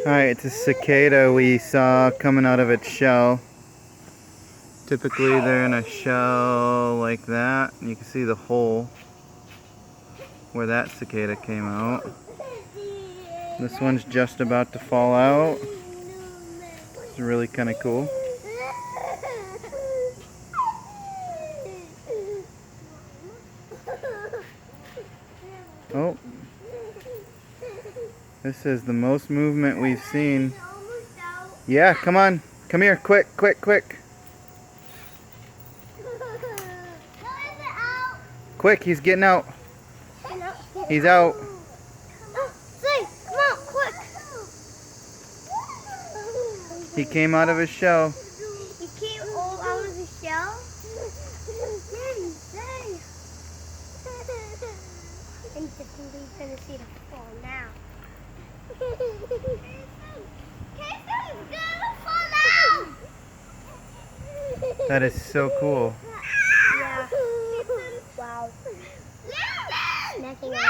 Alright, it's a cicada we saw coming out of its shell. Typically they're in a shell like that. You can see the hole where that cicada came out. This one's just about to fall out. It's really kind of cool. Oh, this is the most movement we've seen. Yeah, come on. Come here, quick, quick, quick. Quick, he's getting out. He's out. Come on, quick. He came out of his shell. He came all out of his shell? And he's going to see the fall now. That is so cool. Yeah. Wow. Nothing else.